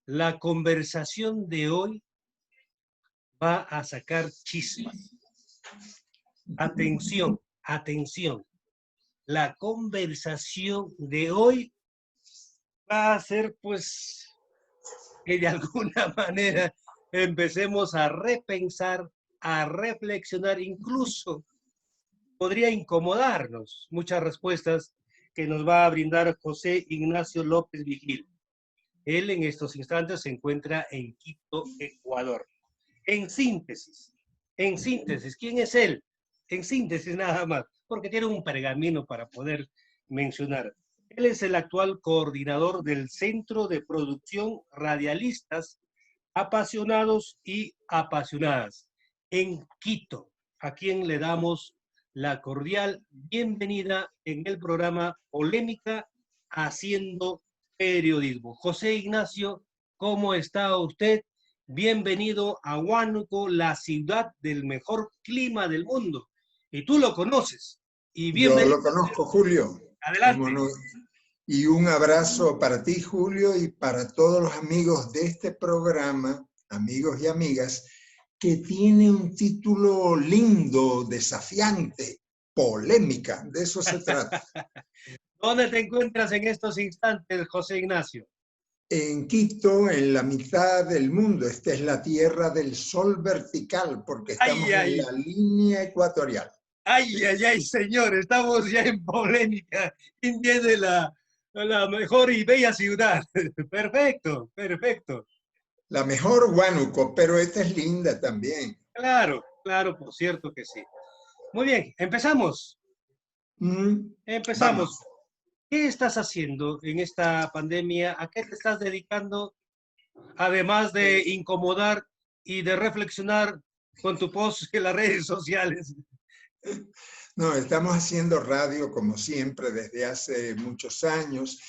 La conversación de hoy va a sacar chispas. Atención, atención. La conversación de hoy va a ser, pues, que de alguna manera empecemos a repensar, a reflexionar, incluso podría incomodarnos muchas respuestas que nos va a brindar José Ignacio López Vigil. Él en estos instantes se encuentra en Quito, Ecuador. En síntesis, ¿quién es él? En síntesis nada más, porque tiene un pergamino para poder mencionar. Él es el actual coordinador del Centro de Producción Radialistas Apasionados y Apasionadas en Quito, a quien le damos la cordial bienvenida en el programa Polémica Haciendo Periodismo. José Ignacio, ¿cómo está usted? Bienvenido a Huánuco, la ciudad del mejor clima del mundo. Y tú lo conoces. Y Yo bienvenido. lo conozco, Julio. Adelante. No? Y un abrazo para ti, Julio, y para todos los amigos de este programa, amigos y amigas, que tiene un título lindo, desafiante, polémica. De eso se trata. ¿Dónde te encuentras en estos instantes, José Ignacio? En Quito, en la mitad del mundo. Esta es la tierra del sol vertical, porque estamos en la línea ecuatorial. Ay, señor, estamos ya en polémica. ¿Quién tiene la mejor y bella ciudad? Perfecto, perfecto. La mejor Huánuco, pero esta es linda también. Claro, claro, por cierto que sí. Muy bien, empezamos. Empezamos. Vamos. ¿Qué estás haciendo en esta pandemia? ¿A qué te estás dedicando? Además de incomodar y de reflexionar con tu post en las redes sociales. No, estamos haciendo radio como siempre desde hace muchos años.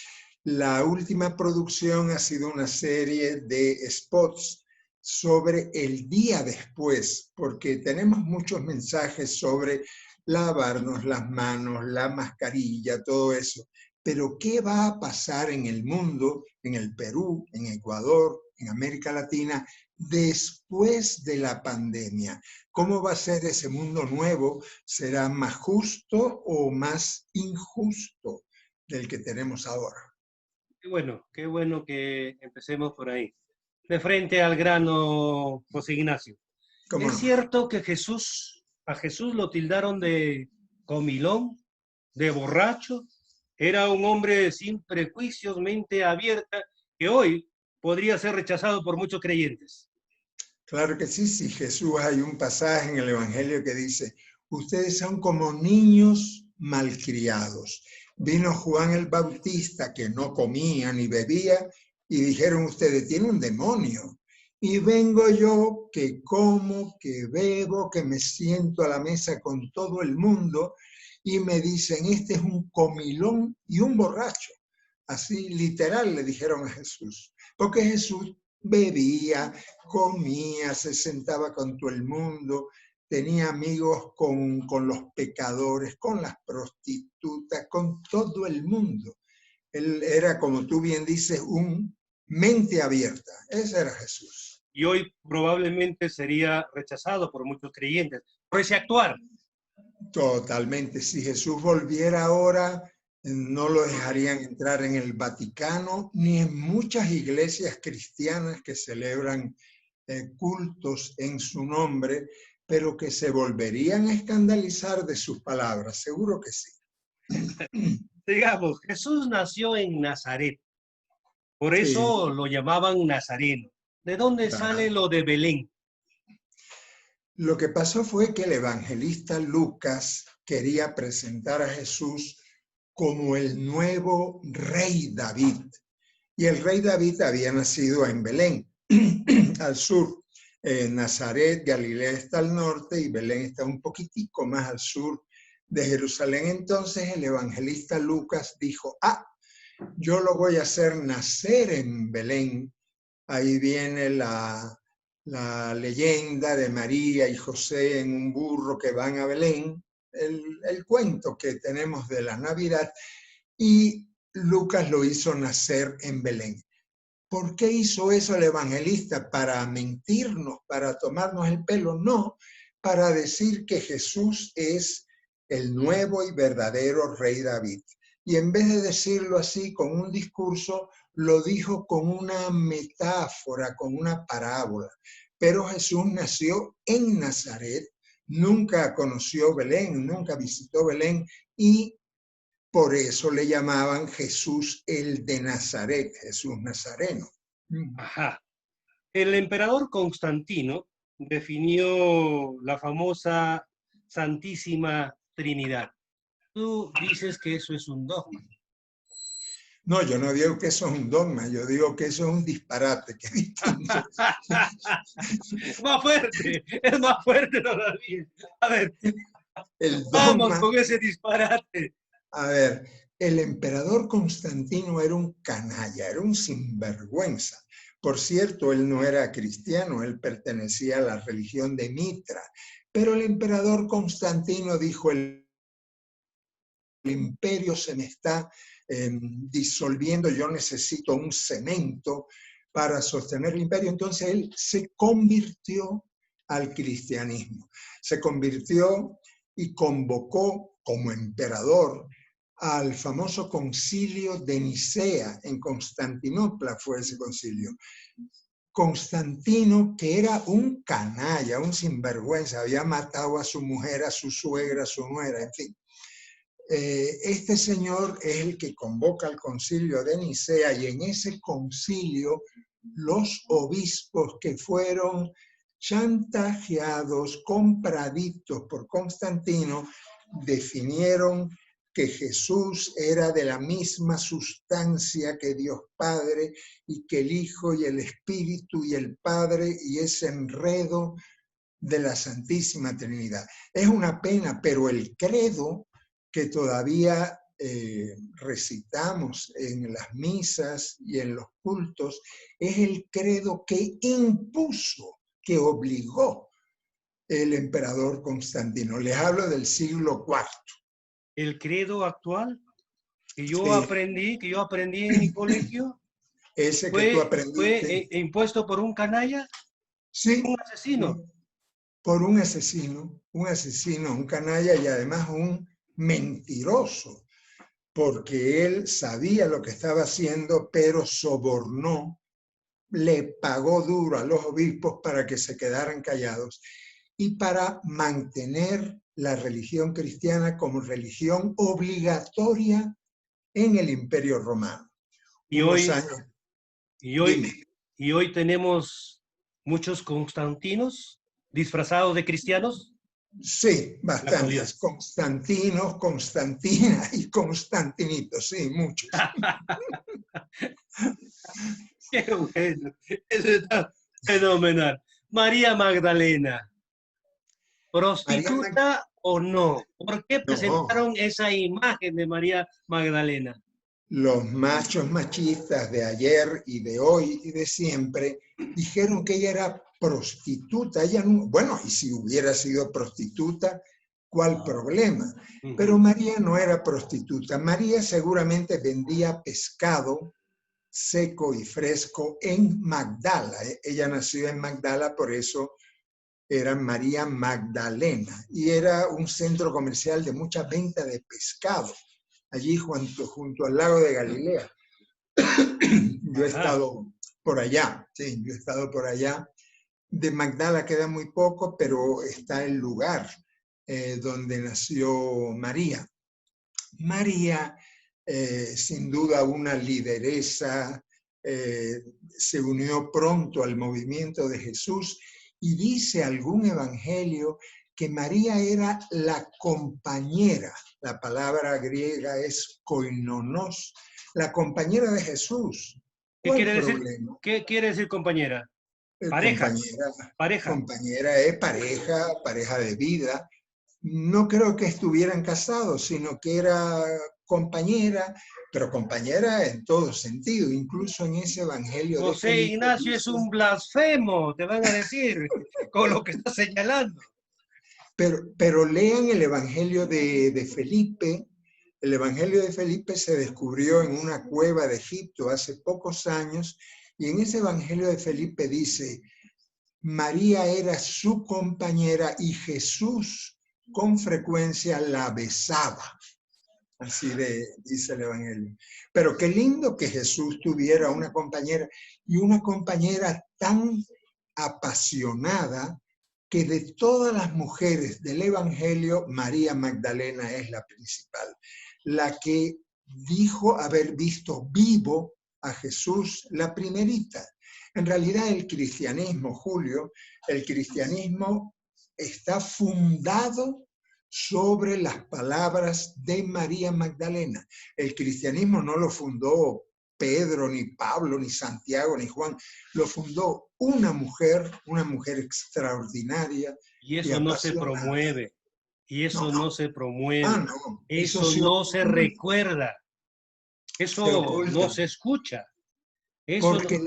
La última producción ha sido una serie de spots sobre el día después, porque tenemos muchos mensajes sobre lavarnos las manos, la mascarilla, todo eso. Pero ¿qué va a pasar en el mundo, en el Perú, en Ecuador, en América Latina, después de la pandemia? ¿Cómo va a ser ese mundo nuevo? ¿Será más justo o más injusto del que tenemos ahora? Qué bueno que empecemos por ahí. De frente al grano, José Ignacio. ¿Cómo ¿Es no? cierto que a Jesús lo tildaron de comilón, de borracho? Era un hombre sin prejuicios, mente abierta, que hoy podría ser rechazado por muchos creyentes. Claro que sí, sí, Jesús, hay un pasaje en el Evangelio que dice, ustedes son como niños malcriados. Vino Juan el Bautista que no comía ni bebía y dijeron ustedes, tiene un demonio. Y vengo yo que como, que bebo, que me siento a la mesa con todo el mundo y me dicen, este es un comilón y un borracho. Así literal le dijeron a Jesús, porque Jesús bebía, comía, se sentaba con todo el mundo, tenía amigos con los pecadores, con las prostitutas, con todo el mundo. Él era, como tú bien dices, un mente abierta. Ese era Jesús. Y hoy probablemente sería rechazado por muchos creyentes por ese actuar. Totalmente. Si Jesús volviera ahora, no lo dejarían entrar en el Vaticano ni en muchas iglesias cristianas que celebran cultos en su nombre, pero que se volverían a escandalizar de sus palabras. Seguro que sí. Digamos, Jesús nació en Nazaret, por Sí. eso lo llamaban Nazareno. ¿De dónde sale lo de Belén? Lo que pasó fue que el evangelista Lucas quería presentar a Jesús como el nuevo rey David. Y el rey David había nacido en Belén, al sur. Nazaret, Galilea está al norte y Belén está un poquitico más al sur de Jerusalén. Entonces el evangelista Lucas dijo, yo lo voy a hacer nacer en Belén. Ahí viene la leyenda de María y José en un burro que van a Belén, el cuento que tenemos de la Navidad, y Lucas lo hizo nacer en Belén. ¿Por qué hizo eso el evangelista? ¿Para mentirnos, para tomarnos el pelo? No, para decir que Jesús es el nuevo y verdadero rey David. Y en vez de decirlo así con un discurso, lo dijo con una metáfora, con una parábola. Pero Jesús nació en Nazaret, nunca conoció Belén, nunca visitó Belén y por eso le llamaban Jesús el de Nazaret, Jesús Nazareno. Ajá. El emperador Constantino definió la famosa Santísima Trinidad. Tú dices que eso es un dogma. No, yo no digo que eso es un dogma, yo digo que eso es un disparate, que es distinto. Es más fuerte todavía. A ver, El vamos dogma, con ese disparate. a ver, el emperador Constantino era un canalla, era un sinvergüenza. Por cierto, él no era cristiano, él pertenecía a la religión de Mitra, pero el emperador Constantino dijo, el imperio se me está disolviendo, yo necesito un cemento para sostener el imperio. Entonces él se convirtió al cristianismo, se convirtió y convocó como emperador al famoso concilio de Nicea en Constantinopla, fue ese concilio. Constantino, que era un canalla, un sinvergüenza, había matado a su mujer, a su suegra, a su nuera, en fin. Este señor es el que convoca al concilio de Nicea y en ese concilio los obispos que fueron chantajeados, compraditos por Constantino, definieron que Jesús era de la misma sustancia que Dios Padre y que el Hijo y el Espíritu y el Padre y ese enredo de la Santísima Trinidad. Es una pena, pero el credo que todavía recitamos en las misas y en los cultos, es el credo que impuso, que obligó el emperador Constantino. Les hablo del siglo IV. El credo actual que yo Sí. aprendí en mi colegio, Ese que tú aprendiste. fue impuesto por un canalla, Sí. un asesino. Por un asesino, un canalla y además un mentiroso, porque él sabía lo que estaba haciendo, pero sobornó, le pagó duro a los obispos para que se quedaran callados y para mantener la religión cristiana como religión obligatoria en el Imperio Romano. Y Unos hoy, años. y hoy tenemos muchos Constantinos disfrazados de cristianos. Sí, bastantes. Constantinos, Constantina y Constantinitos, sí, muchos. Qué bueno, eso está fenomenal. María Magdalena, ¿prostituta o no? ¿Por qué presentaron esa imagen de María Magdalena? Los machos machistas de ayer y de hoy y de siempre dijeron que ella era prostituta. Ella no, bueno, y si hubiera sido prostituta, ¿cuál problema? Pero María no era prostituta. María seguramente vendía pescado seco y fresco en Magdala. Ella nació en Magdala, por eso era María Magdalena. Y era un centro comercial de mucha venta de pescado, allí junto al lago de Galilea. Yo he estado por allá, sí, yo he estado por allá. De Magdala queda muy poco, pero está el lugar donde nació María. María, sin duda una lideresa, se unió pronto al movimiento de Jesús y dice algún evangelio que María era la compañera, la palabra griega es koinonos, la compañera de Jesús. ¿Qué quiere decir compañera? Pareja. Compañera es pareja de vida. No creo que estuvieran casados, sino que era compañera, pero compañera en todo sentido, incluso en ese evangelio de José Felipe. Ignacio es un blasfemo, te van a decir, con lo que está señalando. Pero lean el evangelio de Felipe. El evangelio de Felipe se descubrió en una cueva de Egipto hace pocos años Y en ese Evangelio de Felipe dice, María era su compañera y Jesús con frecuencia la besaba. Así dice el Evangelio. Pero qué lindo que Jesús tuviera una compañera y una compañera tan apasionada que de todas las mujeres del Evangelio, María Magdalena es la principal, la que dijo haber visto vivo a Jesús, la primerita. En realidad el cristianismo, Julio, el cristianismo está fundado sobre las palabras de María Magdalena. El cristianismo no lo fundó Pedro, ni Pablo, ni Santiago, ni Juan. Lo fundó una mujer extraordinaria Y y eso no se apasionada. promueve. Y No, eso no, no se promueve. no, eso Eso se no se oculta, recuerda. se Eso no oculta. se escucha. Eso no. Porque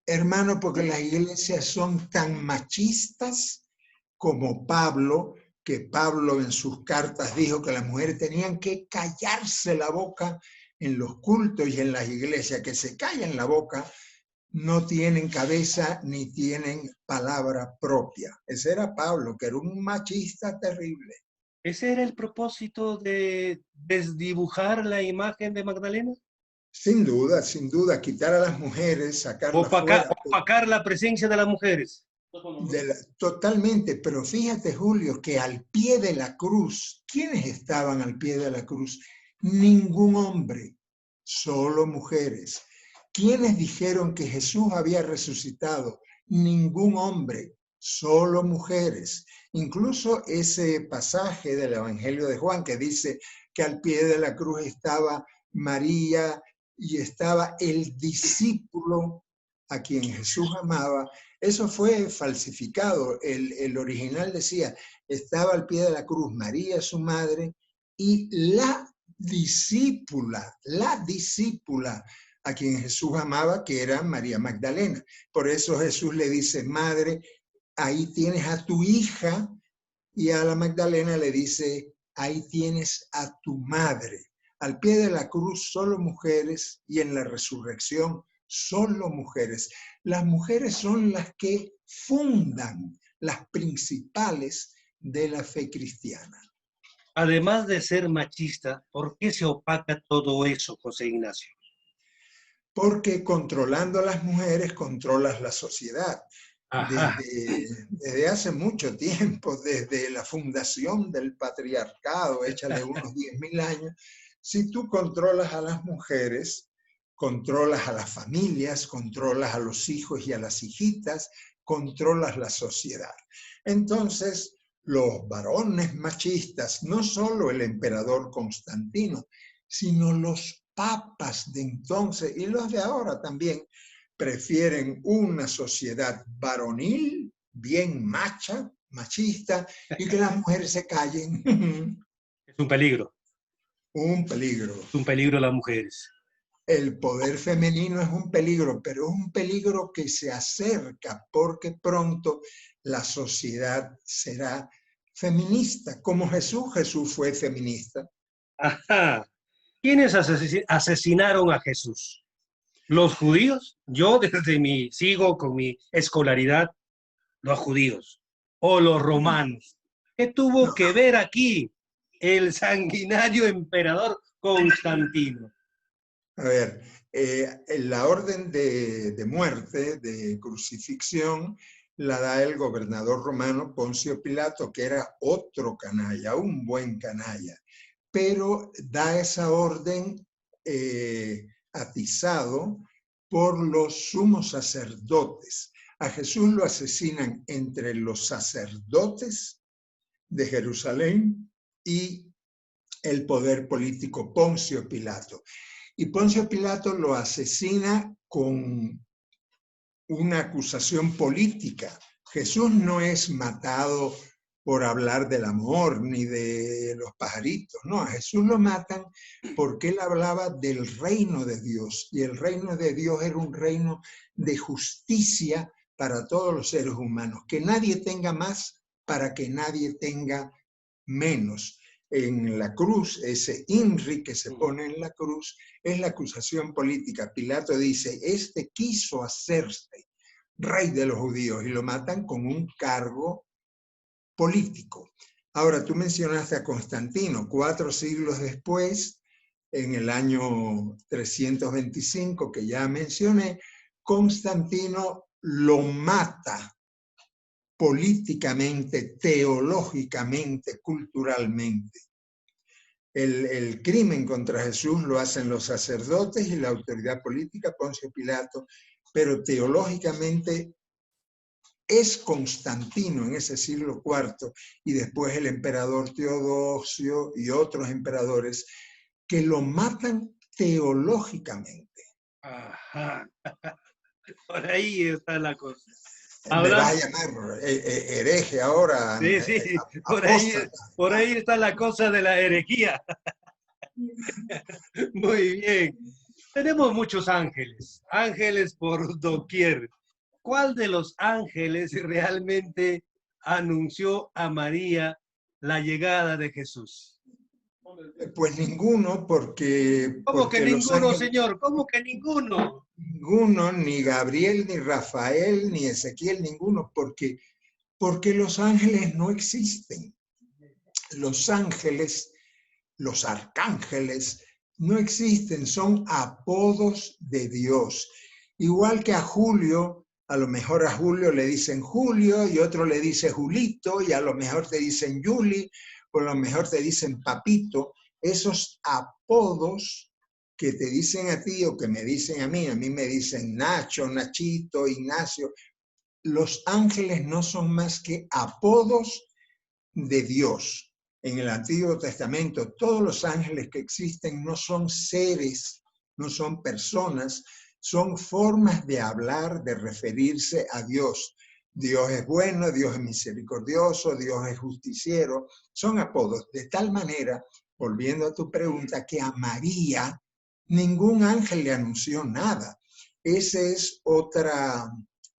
hermano, porque las iglesias son tan machistas como Pablo, que Pablo en sus cartas dijo que las mujeres tenían que callarse la boca en los cultos y en las iglesias, que se callan la boca, no tienen cabeza ni tienen palabra propia. Ese era Pablo, que era un machista terrible. ¿Ese era el propósito de desdibujar la imagen de Magdalena? Sin duda, quitar a las mujeres, sacarlas fuera. Opacar la presencia de las mujeres. Totalmente, pero fíjate, Julio, que al pie de la cruz, ¿quiénes estaban al pie de la cruz? Ningún hombre, solo mujeres. ¿Quiénes dijeron que Jesús había resucitado? Ningún hombre, solo mujeres. Incluso ese pasaje del Evangelio de Juan que dice que al pie de la cruz estaba María y estaba el discípulo a quien Jesús amaba, eso fue falsificado. El original decía, estaba al pie de la cruz María, su madre, y la discípula a quien Jesús amaba, que era María Magdalena. Por eso Jesús le dice, madre, ahí tienes a tu hija, y a la Magdalena le dice, ahí tienes a tu madre. Al pie de la cruz solo mujeres y en la resurrección solo mujeres. Las mujeres son las que fundan las principales de la fe cristiana. Además de ser machista, ¿por qué se opaca todo eso, José Ignacio? Porque controlando a las mujeres controlas la sociedad. Ajá. Desde hace mucho tiempo, desde la fundación del patriarcado, échale unos 10.000 años, si tú controlas a las mujeres, controlas a las familias, controlas a los hijos y a las hijitas, controlas la sociedad. Entonces, los varones machistas, no solo el emperador Constantino, sino los papas de entonces y los de ahora también, prefieren una sociedad varonil, bien machista, y que las mujeres se callen. Es un peligro. Un peligro. Es un peligro las mujeres. El poder femenino es un peligro, pero es un peligro que se acerca porque pronto la sociedad será feminista, como Jesús. Jesús fue feminista. Ajá. ¿Quiénes asesinaron a Jesús? ¿Los judíos? Yo sigo con mi escolaridad, los judíos. ¿O los romanos? ¿Qué tuvo que ver aquí el sanguinario emperador Constantino? A ver, la orden de muerte, de crucifixión, la da el gobernador romano Poncio Pilato, que era otro canalla, un buen canalla, pero da esa orden atizado por los sumos sacerdotes. A Jesús lo asesinan entre los sacerdotes de Jerusalén y el poder político Poncio Pilato. Y Poncio Pilato lo asesina con una acusación política. Jesús no es matado por hablar del amor ni de los pajaritos, no, a Jesús lo matan porque él hablaba del reino de Dios, y el reino de Dios era un reino de justicia para todos los seres humanos, que nadie tenga más para que nadie tenga menos. en la cruz, ese INRI que se pone en la cruz, es la acusación política. Pilato dice, este quiso hacerse rey de los judíos y lo matan con un cargo político. Ahora, tú mencionaste a Constantino, 4 siglos después, en el año 325, que ya mencioné, Constantino lo mata políticamente, teológicamente, culturalmente. El crimen contra Jesús lo hacen los sacerdotes y la autoridad política, Poncio Pilato, pero teológicamente es Constantino en ese siglo IV y después el emperador Teodosio y otros emperadores que lo matan teológicamente. Ajá. Por ahí está la cosa. Me vas a Hablamos, llamar hereje ahora, sí, sí, apóstata. por ahí está la cosa de la herejía. Muy bien. Tenemos muchos ángeles, ángeles por doquier. ¿Cuál de los ángeles realmente anunció a María la llegada de Jesús? Pues ninguno, ¿Cómo que porque los ninguno, ángeles, señor? ¿Cómo que ninguno? ninguno, ni Gabriel, ni Rafael, ni Ezequiel, ninguno, porque los ángeles no existen. Los ángeles, los arcángeles, no existen, son apodos de Dios. Igual que a Julio, a lo mejor a Julio le dicen Julio y otro le dice Julito y a lo mejor te dicen Yuli o a lo mejor te dicen Papito. Esos apodos que te dicen a ti o que me dicen a mí me dicen Nacho, Nachito, Ignacio. Los ángeles no son más que apodos de Dios. En el Antiguo Testamento, todos los ángeles que existen no son seres, no son personas, son formas de hablar, de referirse a Dios. Dios es bueno, Dios es misericordioso, Dios es justiciero, son apodos. De tal manera, volviendo a tu pregunta, que a María ningún ángel le anunció nada. Esa es otra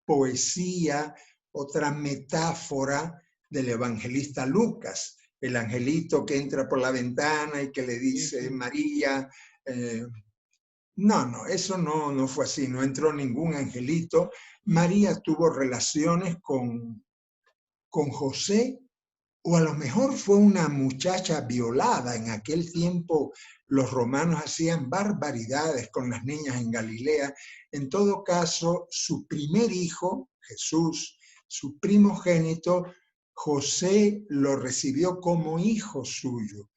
poesía, otra metáfora del evangelista Lucas, el angelito que entra por la ventana y que le dice, María, no, eso no fue así, no entró ningún angelito. María tuvo relaciones con José, o a lo mejor fue una muchacha violada. En aquel tiempo los romanos hacían barbaridades con las niñas en Galilea. En todo caso, su primer hijo, Jesús, su primogénito, José lo recibió como hijo suyo.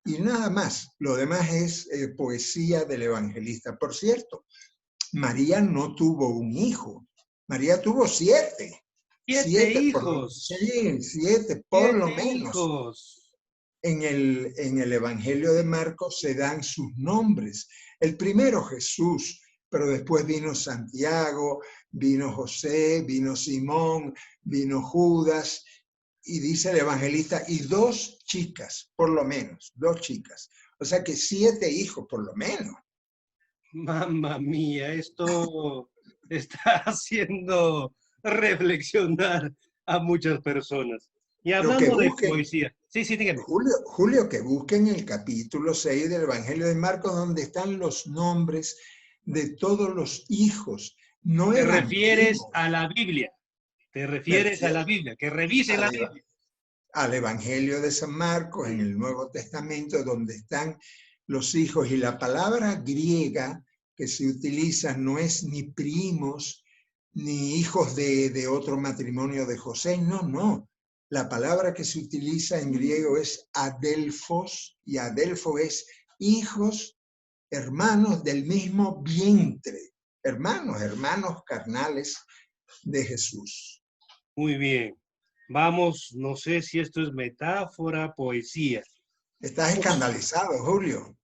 Y nada más, lo demás es poesía del evangelista. Por cierto, María no tuvo un hijo, María tuvo 7. 7 hijos. Sí, 7, por lo 7 menos. hijos. En el Evangelio de Marcos se dan sus nombres. El primero Jesús, pero después vino Santiago, vino José, vino Simón, vino Judas, y dice el evangelista, y 2 chicas, por lo menos, 2 chicas. O sea que 7 hijos, por lo menos. Mamma mía, esto está haciendo reflexionar a muchas personas. Y Pero que hablando de busquen, poesía, sí, sí, dígame. Julio, que busquen el capítulo 6 del Evangelio de Marcos, donde están los nombres de todos los hijos. No Te eran refieres primos. a la Biblia, te Me refieres a refiero la Biblia, que revisen la al, Biblia. al Evangelio de San Marcos, en el Nuevo Testamento, donde están los hijos. Y la palabra griega que se utiliza no es ni primos, ni hijos de otro matrimonio de José, no. La palabra que se utiliza en griego es adelfos, y adelfo es hijos, hermanos del mismo vientre, hermanos carnales de Jesús. Muy bien. Vamos, no sé si esto es metáfora, poesía. Estás escandalizado, Julio.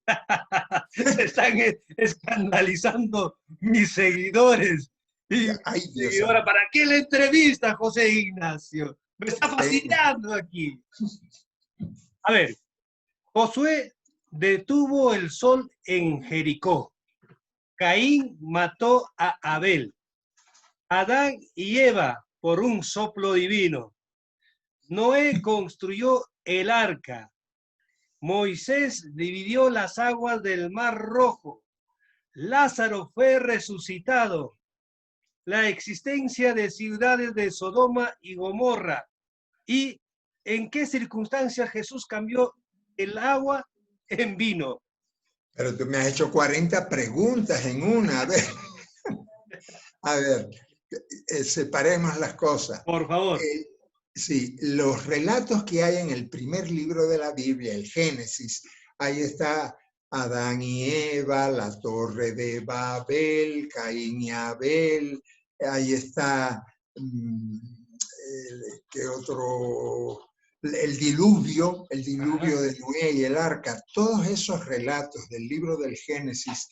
Se están escandalizando mis seguidores. Y mi Ay, Dios seguidora, santo. ¿para qué la entrevista, José Ignacio? Me está Pena. fascinando aquí. A ver, Josué detuvo el sol en Jericó. Caín mató a Abel. Adán y Eva por un soplo divino. Noé construyó el arca. Moisés dividió las aguas del Mar Rojo. Lázaro fue resucitado. La existencia de ciudades de Sodoma y Gomorra. ¿Y en qué circunstancias Jesús cambió el agua en vino? Pero tú me has hecho 40 preguntas en una. A ver, separemos las cosas. Por favor. Sí, los relatos que hay en el primer libro de la Biblia, el Génesis, ahí está Adán y Eva, la torre de Babel, Caín y Abel, ahí está, ¿qué otro? El diluvio de Noé y el arca. Todos esos relatos del libro del Génesis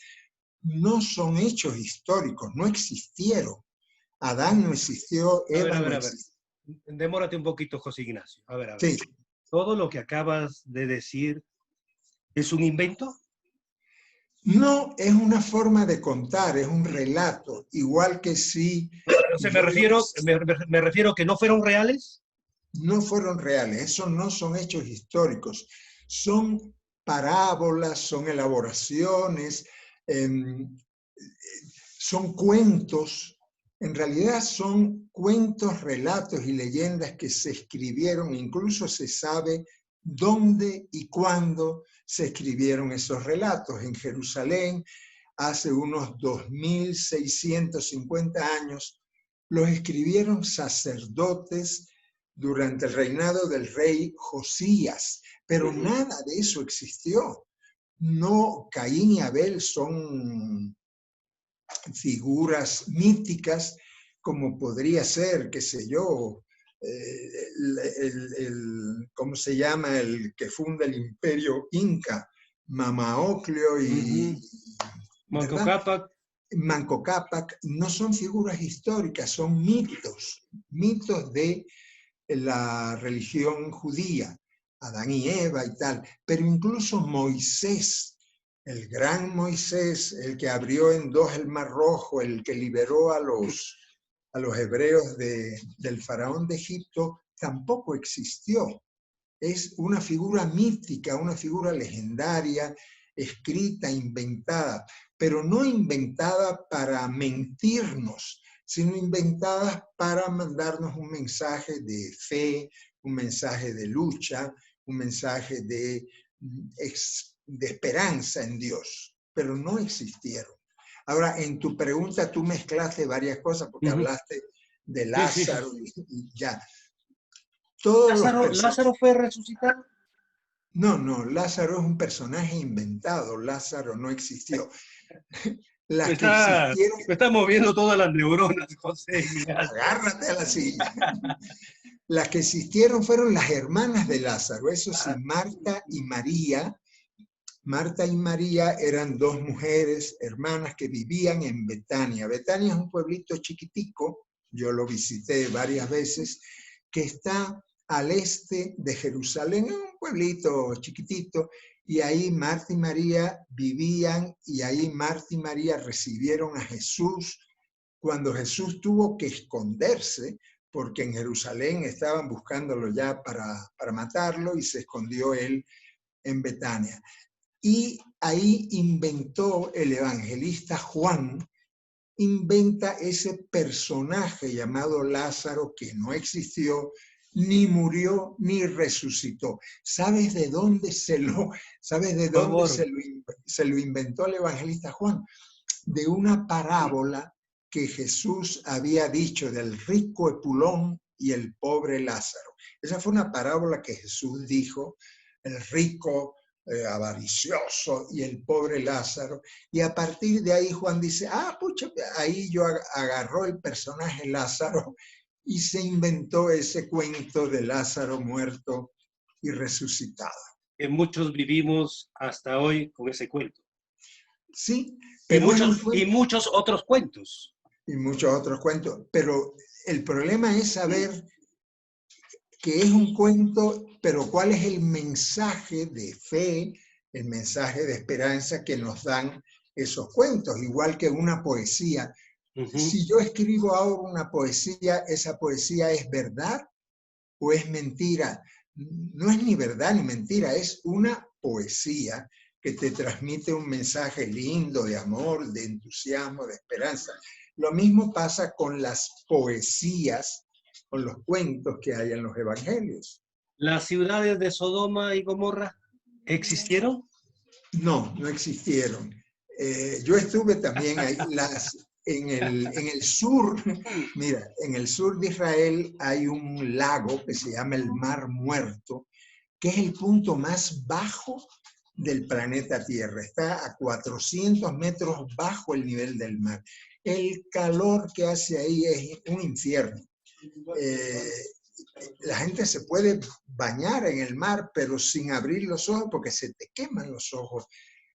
no son hechos históricos, no existieron. Adán no existió, Eva no existió. Demórate un poquito, José Ignacio. A ver. Sí. ¿Todo lo que acabas de decir es un invento? No, es una forma de contar, es un relato, igual que si... me refiero que no fueron reales. No fueron reales, esos no son hechos históricos, son parábolas, son elaboraciones, son cuentos. En realidad son cuentos, relatos y leyendas que se escribieron, incluso se sabe dónde y cuándo se escribieron esos relatos. En Jerusalén, hace unos 2650 años, los escribieron sacerdotes durante el reinado del rey Josías, pero nada de eso existió. No, Caín y Abel son figuras míticas, como podría ser, qué sé yo, ¿cómo se llama? El que funda el imperio inca, Mamaoclio y... Manco Cápac. Manco Cápac, no son figuras históricas, son mitos de la religión judía, Adán y Eva y tal, pero incluso Moisés, el gran Moisés, el que abrió en dos el Mar Rojo, el que liberó a los hebreos del faraón de Egipto, tampoco existió. Es una figura mítica, una figura legendaria, escrita, inventada, pero no inventada para mentirnos, sino inventada para mandarnos un mensaje de fe, un mensaje de lucha, un mensaje de esperanza en Dios, pero no existieron. Ahora, en tu pregunta tú mezclaste varias cosas porque hablaste de Lázaro y ya. ¿Lázaro fue resucitado? No, Lázaro es un personaje inventado, Lázaro no existió. Me está moviendo todas las neuronas, José. Agárrate a la silla. Las que existieron fueron las hermanas de Lázaro, eso sí, Marta y María. Marta y María eran dos mujeres hermanas que vivían en Betania. Betania es un pueblito chiquitico, yo lo visité varias veces, que está al este de Jerusalén, un pueblito chiquitito, y ahí Marta y María vivían, y ahí Marta y María recibieron a Jesús cuando Jesús tuvo que esconderse, porque en Jerusalén estaban buscándolo ya para matarlo, y se escondió él en Betania. Y ahí inventó el evangelista Juan, inventa ese personaje llamado Lázaro que no existió, ni murió, ni resucitó. ¿Sabes de dónde se lo inventó el evangelista Juan? De una parábola que Jesús había dicho del rico Epulón y el pobre Lázaro. Esa fue una parábola que Jesús dijo, el rico avaricioso y el pobre Lázaro, y a partir de ahí Juan dice, pucha, ahí yo agarró el personaje Lázaro y se inventó ese cuento de Lázaro muerto y resucitado. Que muchos vivimos hasta hoy con ese cuento. Sí. Y muchos otros cuentos. Y muchos otros cuentos, pero el problema es saber que es un cuento, pero cuál es el mensaje de fe, el mensaje de esperanza que nos dan esos cuentos, igual que una poesía. Si yo escribo ahora una poesía, ¿esa poesía es verdad o es mentira? No es ni verdad ni mentira, es una poesía que te transmite un mensaje lindo de amor, de entusiasmo, de esperanza. Lo mismo pasa con las poesías, con los cuentos que hay en los evangelios. ¿Las ciudades de Sodoma y Gomorra existieron? No, no existieron. Yo estuve también ahí, en el sur, mira, en el sur de Israel hay un lago que se llama el Mar Muerto, que es el punto más bajo del planeta Tierra. Está a 400 metros bajo el nivel del mar. El calor que hace ahí es un infierno. La gente se puede bañar en el mar, pero sin abrir los ojos porque se te queman los ojos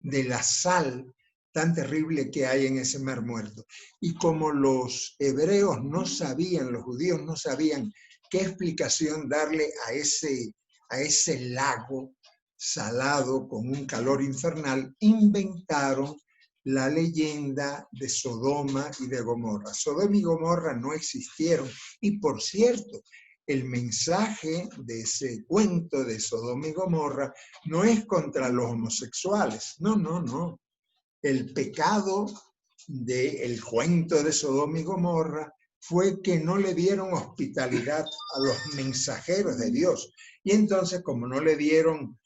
de la sal tan terrible que hay en ese Mar Muerto. Y como los hebreos no sabían, los judíos no sabían qué explicación darle a ese lago salado con un calor infernal, inventaron la leyenda de Sodoma y de Gomorra. Sodoma y Gomorra no existieron. Y por cierto, el mensaje de ese cuento de Sodoma y Gomorra no es contra los homosexuales. No, no, no. El pecado del cuento de Sodoma y Gomorra fue que no le dieron hospitalidad a los mensajeros de Dios. Y entonces, como no le dieron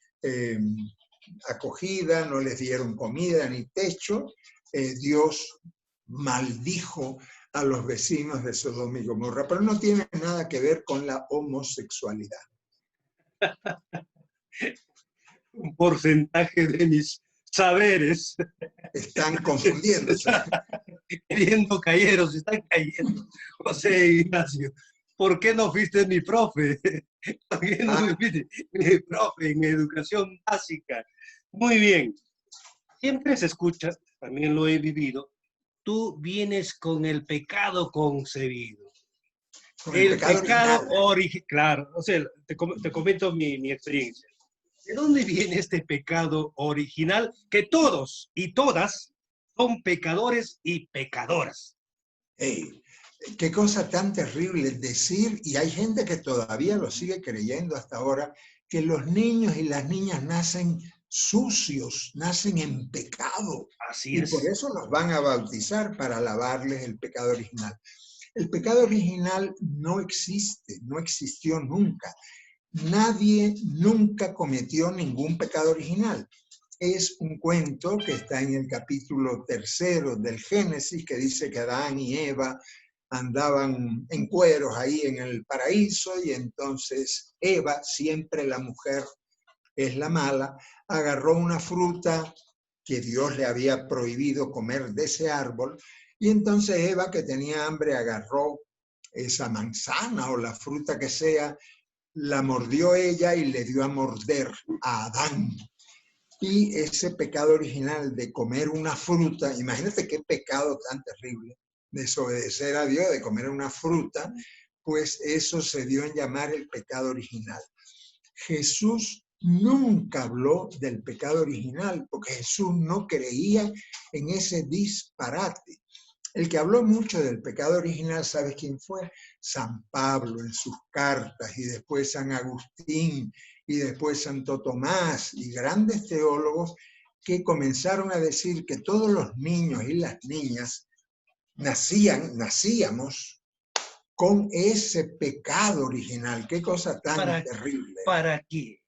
acogida, no les dieron comida ni techo, Dios maldijo a los vecinos de Sodoma y Gomorra, pero no tiene nada que ver con la homosexualidad. Un porcentaje de mis saberes. Están confundiéndose. Queriendo cayeros, están cayendo. José Ignacio, ¿por qué no fuiste mi profe? ¿Por qué no me fuiste mi profe en educación básica? Muy bien. Siempre se escucha, también lo he vivido, tú vienes con el pecado concebido. Con el pecado original. Claro, o sea, te comento mi experiencia. ¿De dónde viene este pecado original? Que todos y todas son pecadores y pecadoras. Hey, qué cosa tan terrible decir, y hay gente que todavía lo sigue creyendo hasta ahora, que los niños y las niñas nacen sucios, nacen en pecado. Así y es. Por eso los van a bautizar para lavarles el pecado original. El pecado original no existe, no existió nunca. Nadie nunca cometió ningún pecado original. Es un cuento que está en el capítulo 3 del Génesis, que dice que Adán y Eva andaban en cueros ahí en el paraíso, y entonces Eva, siempre la mujer es la mala, agarró una fruta que Dios le había prohibido comer de ese árbol, y entonces Eva, que tenía hambre, agarró esa manzana o la fruta que sea, la mordió ella y le dio a morder a Adán. Y ese pecado original de comer una fruta, imagínate qué pecado tan terrible, desobedecer a Dios, de comer una fruta, pues eso se dio en llamar el pecado original. Jesús nunca habló del pecado original, porque Jesús no creía en ese disparate. El que habló mucho del pecado original, ¿sabes quién fue? San Pablo en sus cartas, y después San Agustín, y después Santo Tomás, y grandes teólogos que comenzaron a decir que todos los niños y las niñas nacíamos con ese pecado original. Qué cosa tan terrible. ¿Para qué?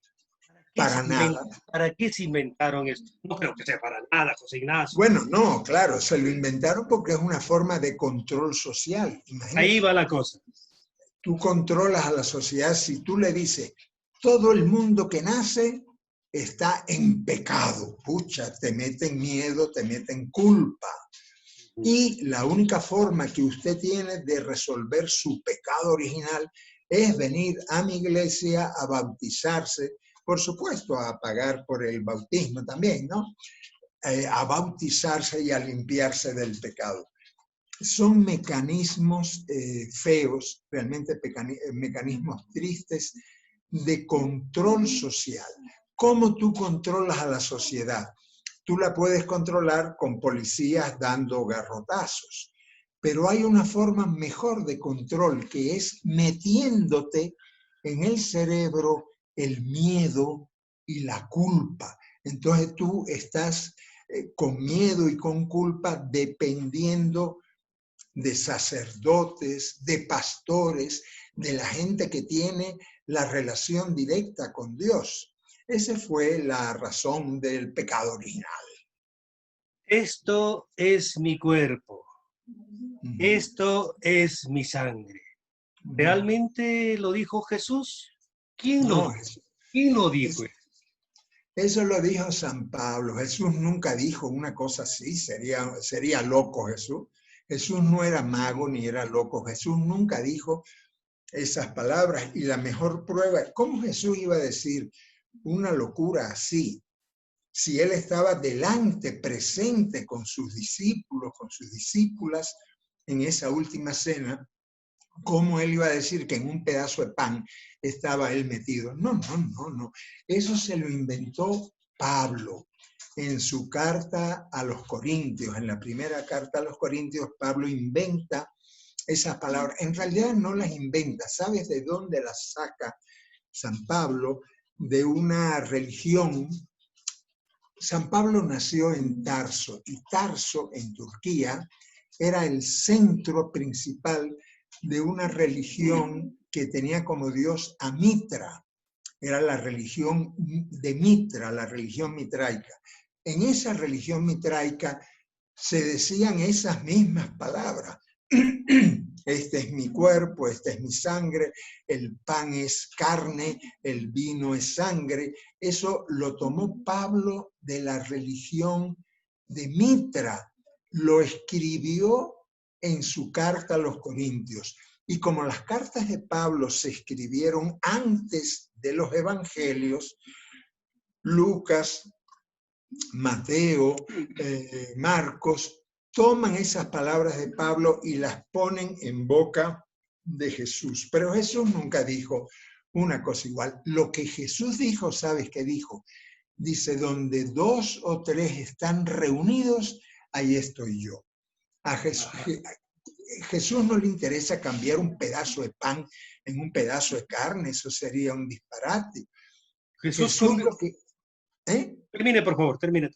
Para nada. ¿Para qué se inventaron esto? No creo que sea para nada, José Ignacio. Bueno, no, claro, se lo inventaron porque es una forma de control social. Imagínate, ahí va la cosa. Tú controlas a la sociedad si tú le dices, todo el mundo que nace está en pecado. Pucha, te meten miedo, te meten culpa. Y la única forma que usted tiene de resolver su pecado original es venir a mi iglesia a bautizarse, por supuesto, a pagar por el bautismo también, ¿no? A bautizarse y a limpiarse del pecado. Son mecanismos feos, realmente mecanismos tristes de control social. ¿Cómo tú controlas a la sociedad? Tú la puedes controlar con policías dando garrotazos, pero hay una forma mejor de control, que es metiéndote en el cerebro el miedo y la culpa. Entonces tú estás con miedo y con culpa dependiendo de sacerdotes, de pastores, de la gente que tiene la relación directa con Dios. Esa fue la razón del pecado original. Esto es mi cuerpo, Uh-huh. esto es mi sangre. ¿Realmente lo dijo Jesús? ¿Quién lo No, dijo? ¿Quién lo dijo? eso lo dijo San Pablo. Jesús nunca dijo una cosa así, sería loco Jesús. Jesús no era mago ni era loco. Jesús nunca dijo esas palabras. Y la mejor prueba, ¿cómo Jesús iba a decir una locura así? Si él estaba delante, presente con sus discípulos, con sus discípulas en esa última cena, ¿cómo él iba a decir que en un pedazo de pan estaba él metido? No, no, no, no. Eso se lo inventó Pablo en su carta a los Corintios. En la primera carta a los Corintios, Pablo inventa esas palabras. En realidad no las inventa. ¿Sabes de dónde las saca San Pablo? De una religión. San Pablo nació en Tarso y Tarso, en Turquía, era el centro principal de una religión que tenía como dios a Mitra. Era la religión de Mitra, la religión mitraica. En esa religión mitraica se decían esas mismas palabras. Este es mi cuerpo, esta es mi sangre, el pan es carne, el vino es sangre. Eso lo tomó Pablo de la religión de Mitra, lo escribió en su carta a los Corintios. Y como las cartas de Pablo se escribieron antes de los evangelios, Lucas, Mateo, Marcos, toman esas palabras de Pablo y las ponen en boca de Jesús. Pero Jesús nunca dijo una cosa igual. Lo que Jesús dijo, ¿sabes qué dijo? Dice, donde 2 o 3 están reunidos, ahí estoy yo. A Jesús no le interesa cambiar un pedazo de pan en un pedazo de carne, eso sería un disparate. Jesús lo que... Termine, por favor, termine.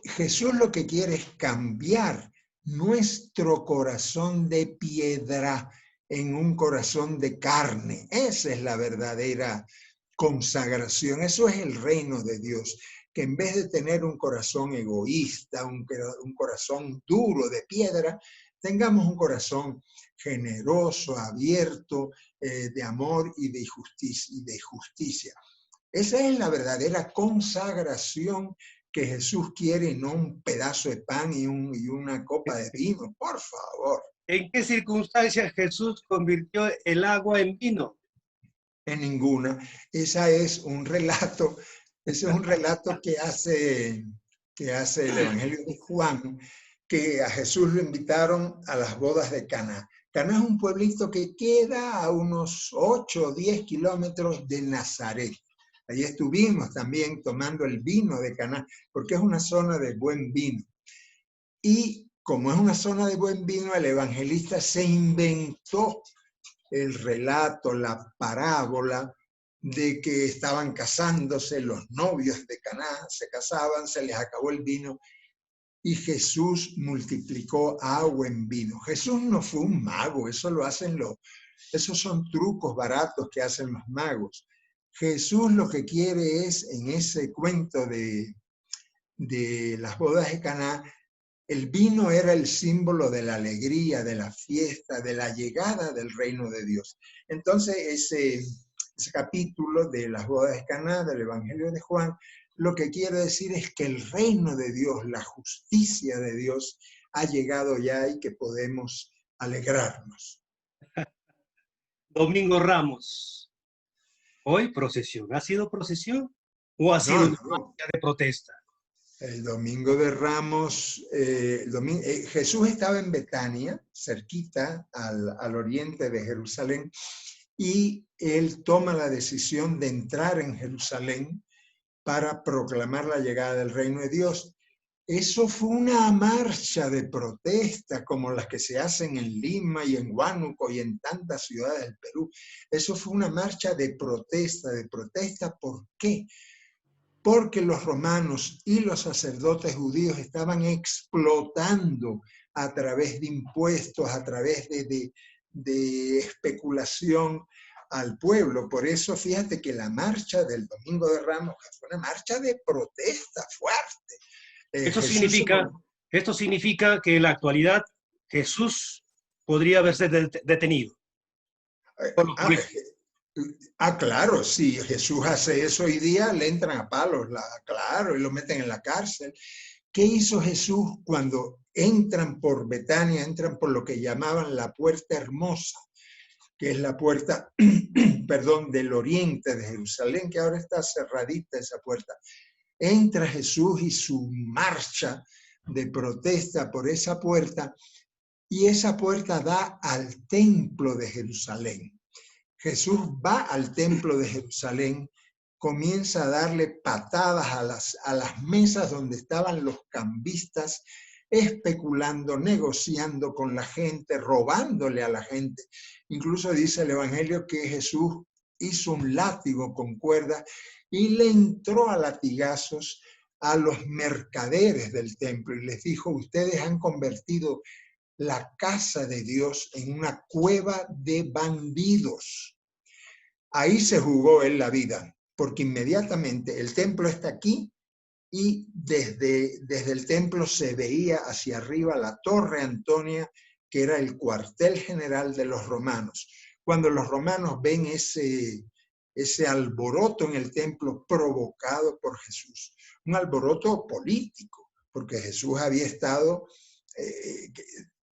Jesús lo que quiere es cambiar nuestro corazón de piedra en un corazón de carne. Esa es la verdadera consagración. Eso es el reino de Dios. Que en vez de tener un corazón egoísta, un corazón duro de piedra, tengamos un corazón generoso, abierto, de amor y de justicia. Esa es la verdadera consagración que Jesús quiere, no un pedazo de pan y una copa de vino, por favor. ¿En qué circunstancias Jesús convirtió el agua en vino? En ninguna. Ese es un relato que hace el Evangelio de Juan, que a Jesús lo invitaron a las bodas de Caná. Caná es un pueblito que queda a unos 8 o 10 kilómetros de Nazaret. Allí estuvimos también tomando el vino de Caná, porque es una zona de buen vino. Y como es una zona de buen vino, el evangelista se inventó el relato, la parábola de que estaban casándose los novios de Caná, se casaban, se les acabó el vino y Jesús multiplicó agua en vino. Jesús no fue un mago, eso lo hacen esos son trucos baratos que hacen los magos. Jesús lo que quiere es, en ese cuento de las bodas de Caná, el vino era el símbolo de la alegría, de la fiesta, de la llegada del reino de Dios. Entonces, ese capítulo de las bodas de Caná, del Evangelio de Juan, lo que quiere decir es que el reino de Dios, la justicia de Dios, ha llegado ya y que podemos alegrarnos. Domingo Ramos. Hoy procesión. ¿Ha sido procesión o ha sido una marcha de protesta? El Domingo de Ramos, Jesús estaba en Betania, cerquita al oriente de Jerusalén, y él toma la decisión de entrar en Jerusalén para proclamar la llegada del reino de Dios. Eso fue una marcha de protesta como las que se hacen en Lima y en Huánuco y en tantas ciudades del Perú. Eso fue una marcha de protesta. ¿Por qué? porque los romanos y los sacerdotes judíos estaban explotando a través de impuestos, a través de especulación al pueblo. Por eso fíjate que la marcha del Domingo de Ramos fue una marcha de protesta fuerte. Esto Jesús se significa, esto significa que en la actualidad Jesús podría haberse detenido por los políticos. Claro, si Jesús hace eso hoy día, le entran a palos, claro, y lo meten en la cárcel. ¿Qué hizo Jesús cuando entran por Betania, entran por lo que llamaban la puerta hermosa, que es la puerta, perdón, del oriente de Jerusalén, que ahora está cerradita esa puerta? Entra Jesús y su marcha de protesta por esa puerta, y esa puerta da al templo de Jerusalén. Jesús va al templo de Jerusalén, comienza a darle patadas a las mesas donde estaban los cambistas, especulando, negociando con la gente, robándole a la gente. Incluso dice el Evangelio que Jesús hizo un látigo con cuerda y le entró a latigazos a los mercaderes del templo y les dijo: ustedes han convertido la casa de Dios en una cueva de bandidos. Ahí se jugó él la vida, porque inmediatamente el templo está aquí y desde el templo se veía hacia arriba la Torre Antonia, que era el cuartel general de los romanos. Cuando los romanos ven ese alboroto en el templo provocado por Jesús, un alboroto político, porque Jesús había estado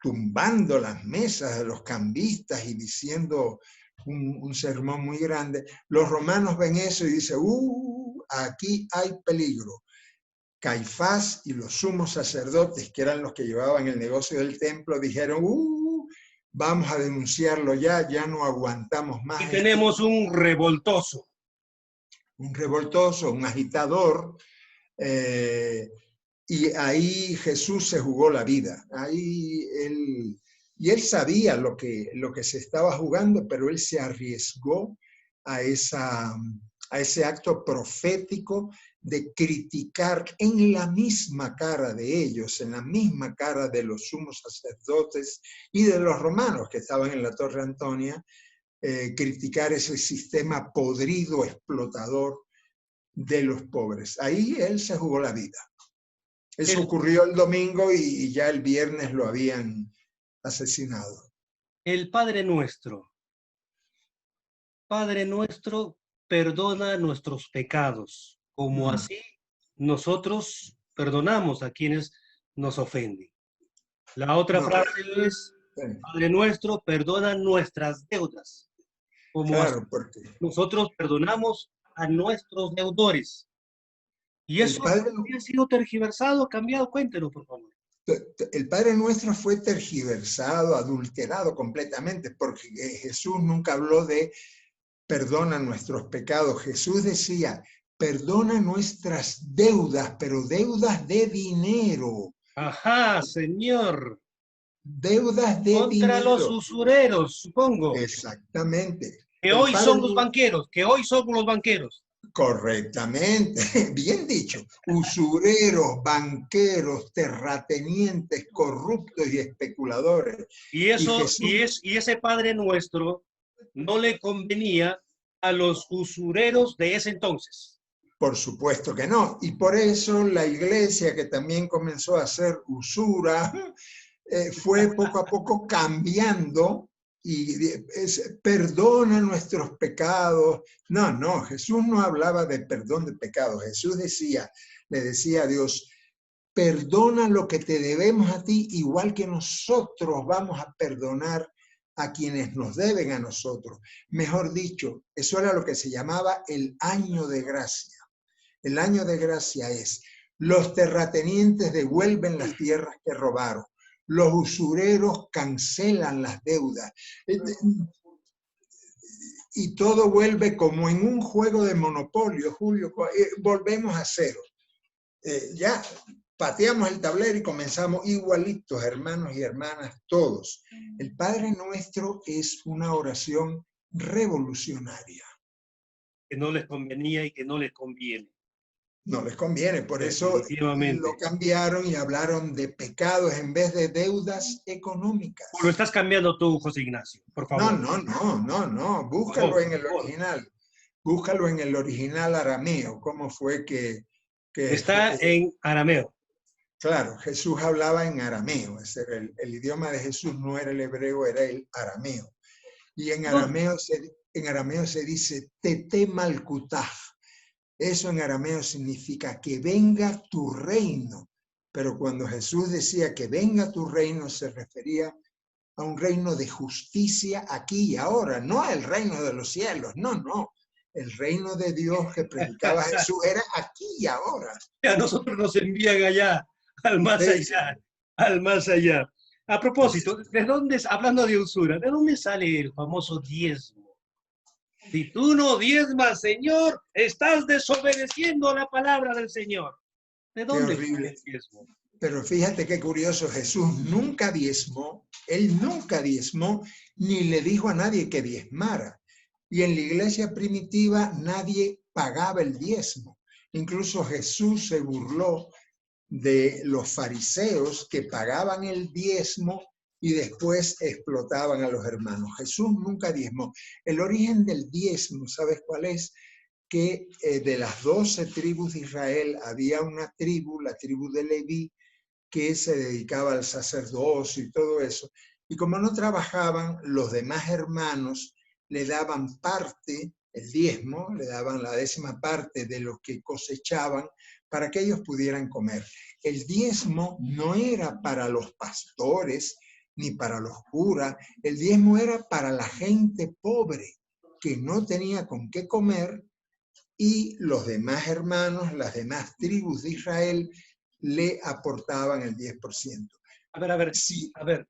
tumbando las mesas de los cambistas y diciendo un sermón muy grande. Los romanos ven eso y dicen: aquí hay peligro. Caifás y los sumos sacerdotes, que eran los que llevaban el negocio del templo, dijeron: vamos a denunciarlo ya no aguantamos más. Y tenemos un revoltoso. Un revoltoso, un agitador. Y ahí Jesús se jugó la vida. Ahí él sabía lo que se estaba jugando, pero él se arriesgó a ese acto profético de criticar en la misma cara de ellos, en la misma cara de los sumos sacerdotes y de los romanos que estaban en la Torre Antonia, criticar ese sistema podrido, explotador de los pobres. Ahí él se jugó la vida. Eso ocurrió el domingo y ya el viernes lo habían asesinado. El Padre Nuestro, perdona nuestros pecados, como así nosotros perdonamos a quienes nos ofenden. La otra frase es: Padre Nuestro, perdona nuestras deudas, como así nosotros perdonamos a nuestros deudores. Y eso ha sido tergiversado, cambiado. Cuéntenos, por favor. El Padre Nuestro fue tergiversado, adulterado completamente, porque Jesús nunca habló de perdona nuestros pecados. Jesús decía: perdona nuestras deudas, pero deudas de dinero. Ajá, Señor. Deudas de dinero. Contra los usureros, supongo. Exactamente. Que hoy son los banqueros, Correctamente, bien dicho. Usureros, banqueros, terratenientes, corruptos y especuladores. Y ese Padre Nuestro no le convenía a los usureros de ese entonces. Por supuesto que no. Y por eso la iglesia, que también comenzó a hacer usura, fue poco a poco cambiando y perdona nuestros pecados. No, Jesús no hablaba de perdón de pecados. Jesús le decía a Dios: perdona lo que te debemos a ti, igual que nosotros vamos a perdonar a quienes nos deben a nosotros. Mejor dicho, eso era lo que se llamaba el año de gracia. El año de gracia es: los terratenientes devuelven las tierras que robaron, los usureros cancelan las deudas, y todo vuelve como en un juego de monopolio, Julio. Volvemos a cero. Ya pateamos el tablero y comenzamos igualitos, hermanos y hermanas, todos. El Padre Nuestro es una oración revolucionaria. Que no les convenía y que no les conviene. No les conviene, por eso lo Definitivamente. cambiaron y hablaron de pecados en vez de deudas ¿O lo económicas. estás cambiando tú, José Ignacio? Por No, favor, no, no, no, no. por favor, Búscalo en por el favor. original. Búscalo en el original arameo. ¿Cómo fue que Está en arameo. claro, Jesús hablaba en arameo. Ese era el idioma de Jesús no era el hebreo, era el arameo. Y No, en arameo se dice tete malkutaj. Eso en arameo significa que venga tu reino. Pero cuando Jesús decía que venga tu reino, se refería a un reino de justicia aquí y ahora, no al reino de los cielos, no, no. El reino de Dios que predicaba Jesús era aquí y ahora. a nosotros nos envían allá, Eso, al más allá. A propósito, eso. ¿de dónde, hablando de usura, de dónde sale el famoso diezmo? Si tú no diezmas, Señor, estás desobedeciendo la palabra del Señor. ¿De Qué dónde sale horrible. el diezmo? Pero fíjate qué curioso, Jesús nunca diezmó, él nunca diezmó, ni le dijo a nadie que diezmara. Y en la iglesia primitiva nadie pagaba el diezmo. Incluso Jesús se burló de los fariseos que pagaban el diezmo y después explotaban a los hermanos. Jesús nunca diezmó. El origen del diezmo, ¿sabes cuál es? Que de las 12 tribus de Israel había una tribu, la tribu de Leví, que se dedicaba al sacerdocio y todo eso. Y como no trabajaban, los demás hermanos le daban parte, el diezmo, le daban la 10ª parte de lo que cosechaban para que ellos pudieran comer. El diezmo no era para los pastores ni para los curas, el diezmo era para la gente pobre que no tenía con qué comer y los demás hermanos, las demás tribus de Israel le aportaban el 10%. A ver, a ver, Sí, a ver,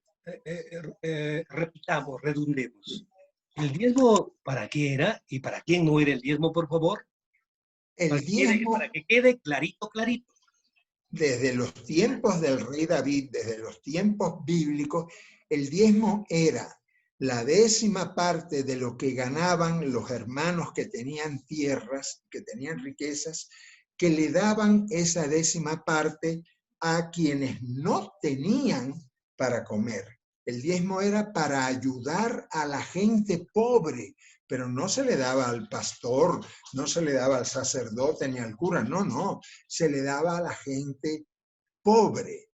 repitamos, redundemos. ¿El diezmo para qué era y para quién no era el diezmo, por favor? el Para diezmo que quede clarito, clarito. desde los tiempos del rey David, desde los tiempos bíblicos, el diezmo era la 10ª parte de lo que ganaban los hermanos que tenían tierras, que tenían riquezas, que le daban esa 10ª parte a quienes no tenían para comer. El diezmo era para ayudar a la gente pobre, pero no se le daba al pastor, no se le daba al sacerdote ni al cura, no, no, se le daba a la gente pobre.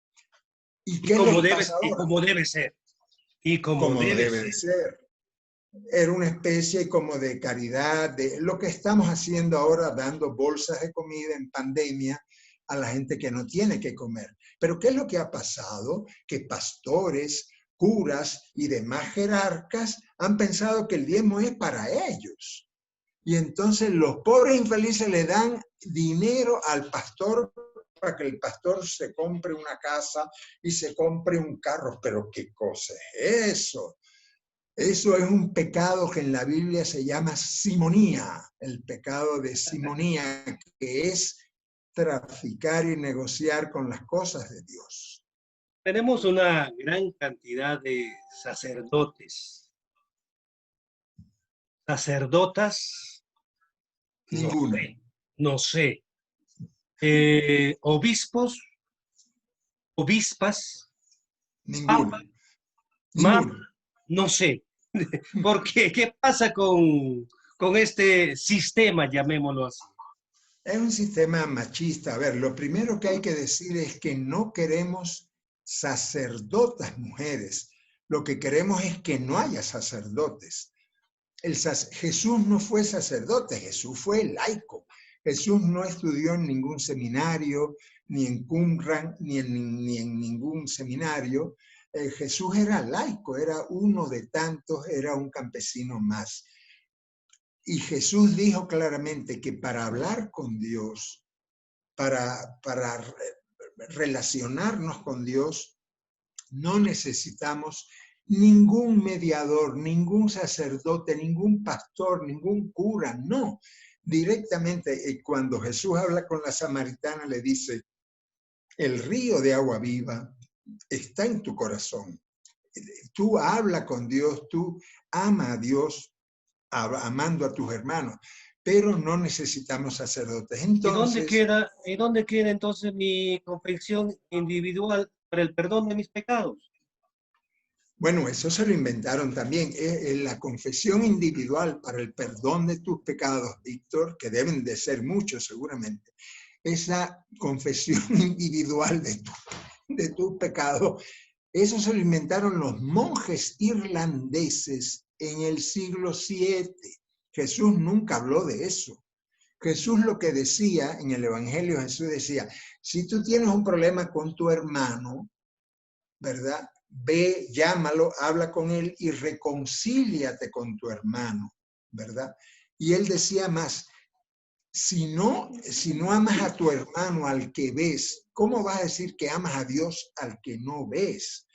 ¿Y qué es lo que pasa Y ahora? como debe ser. Y como Como debe debe de ser. ser. Era una especie como de caridad, de lo que estamos haciendo ahora, dando bolsas de comida en pandemia a la gente que no tiene que comer. Pero ¿qué es lo que ha pasado? Que pastores, curas y demás jerarcas han pensado que el diezmo es para ellos. Y entonces los pobres infelices le dan dinero al pastor para que el pastor se compre una casa y se compre un carro. Pero ¿qué cosa es eso? Eso es un pecado que en la Biblia se llama simonía, el pecado de simonía, que es traficar y negociar con las cosas de Dios. Tenemos una gran cantidad de sacerdotes. Sacerdotas, no Ninguna, sé, no sé. Obispos, obispas, ninguna, papas, más, ninguna. no sé. ¿Por qué? ¿Qué pasa con este sistema, llamémoslo así? Es un sistema machista. A ver, lo primero que hay que decir es que no queremos sacerdotas mujeres. Lo que queremos es que no haya sacerdotes. Jesús no fue sacerdote, Jesús fue laico. Jesús no estudió en ningún seminario, ni en Qumran, ni en ningún seminario. Jesús era laico, era uno de tantos, era un campesino más. Y Jesús dijo claramente que para hablar con Dios, para relacionarnos con Dios, no necesitamos ningún mediador, ningún sacerdote, ningún pastor, ningún cura, no. Directamente, cuando Jesús habla con la samaritana, le dice, el río de agua viva está en tu corazón. Tú habla con Dios, tú ama a Dios amando a tus hermanos. pero no necesitamos sacerdotes. Y dónde queda entonces mi confesión individual para el perdón de mis pecados? Bueno, eso se lo inventaron también. La confesión individual para el perdón de tus pecados, Víctor, que deben de ser muchos seguramente, esa confesión individual de tus pecados, eso se lo inventaron los monjes irlandeses en el siglo VII. Jesús nunca habló de eso. Jesús lo que decía en el Evangelio, Jesús decía, si tú tienes un problema con tu hermano, ¿verdad? Ve, llámalo, habla con él y reconcíliate con tu hermano, ¿verdad? Y él decía más, si no amas a tu hermano al que ves, ¿cómo vas a decir que amas a Dios al que no ves?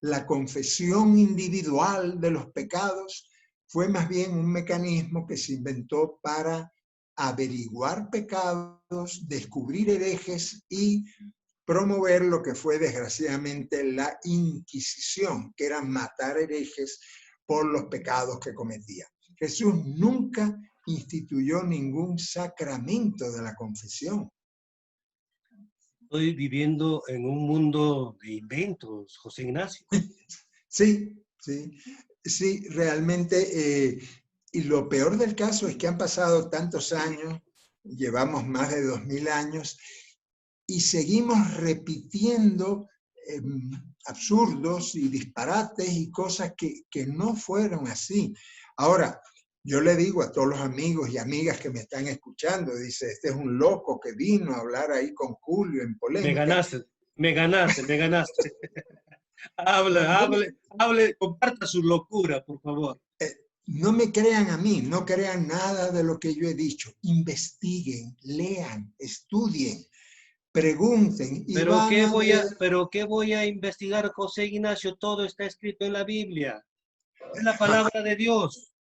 La confesión individual de los pecados fue más bien un mecanismo que se inventó para averiguar pecados, descubrir herejes y promover lo que fue desgraciadamente la Inquisición, que era matar herejes por los pecados que cometían. Jesús nunca instituyó ningún sacramento de la confesión. Estoy viviendo en un mundo de inventos, José Ignacio. Sí, realmente. Y lo peor del caso es que han pasado tantos años, llevamos más de 2000 años, y seguimos repitiendo absurdos y disparates y cosas que no fueron así. Ahora, yo le digo a todos los amigos y amigas que me están escuchando, dice, este es un loco que vino a hablar ahí con Julio en polémica. Me ganaste. Hable, comparta su locura, por favor. No me crean a mí, no crean nada de lo que yo he dicho. Investiguen, lean, estudien, pregunten y van a ver. ¿Pero qué voy a investigar, José Ignacio? Todo está escrito en la Biblia. Es la palabra de Dios.